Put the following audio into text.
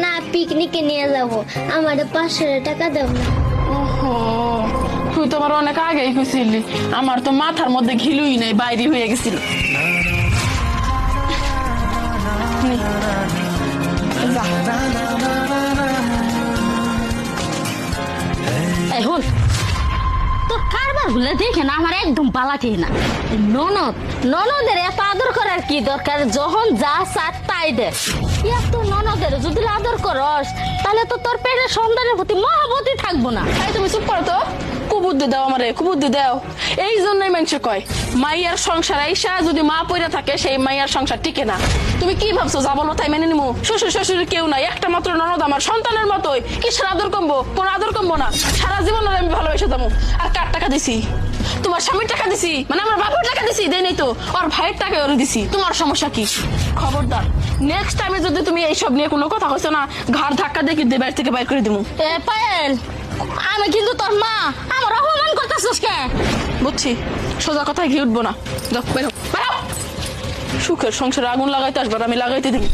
না পিকনিকে নিয়ে যাব, আমাদের 500 টাকা দাও না। ওহো, তুই তো আমার অনেক আগেই খুঁজছিলি, আমার তো মাথার মধ্যে ঘিলুই নাই, বাইরে হয়ে গেছিল। এই হল তোর কারবার হলে দেখে না আমার একদম পালাকে না। ননদের এত আদর করার কি দরকার? যখন যা চার তাই দে। এত ননদের যদি আদর করস তাহলে তো তোর পেটের সন্তানের প্রতি মহাবতী থাকবো না। এই তুমি চুপ করো তো, কুবুদ্ধি দাও আমারে, কুবুদ্ধি দাও। এই জন্যই মানুষ কয় মাইয়ার সংসার আইসা যদি মা পইরা থাকে সেই মাইয়ার সংসার টিকে না। তুমি কি ভাবছো যা বলো তাই মেনে নিমু? শ্বশুর শাশুড়ি কেউ নাই, একটা মাত্র ননদ আমার সন্তানের মতোই। কিসের আদর কমবো? কোনো আদর কমবো না। সারা জীবন ওরে আমি ভালোবেসে যাবো। আর কার টাকা দিছি? তোমার স্বামীর টাকা দিছি, মানে আমার বাপের টাকা দিছি? দেই নাই তো, ওর ভাইয়ের টাকা ওরে দিছি। তোমার সমস্যা কি? খবরদার নেক্সট টাইমে যদি তুমি এইসব নিয়ে কোনো কথা কইছো না, ঘাড় ধাক্কা দিয়ে কিন্তু বাইরে থেকে বাইর করে দিমু। এ পায়েল, আমি কিন্তু তোর মা, আমার অপমান করতেছিস কে? বুঝছি, সোজা কথায় ঘি উঠবো না। যাও বেরো বেরো। সুখের সংসারে আগুন লাগাইতে আসবার, আমি লাগাইতে দিই।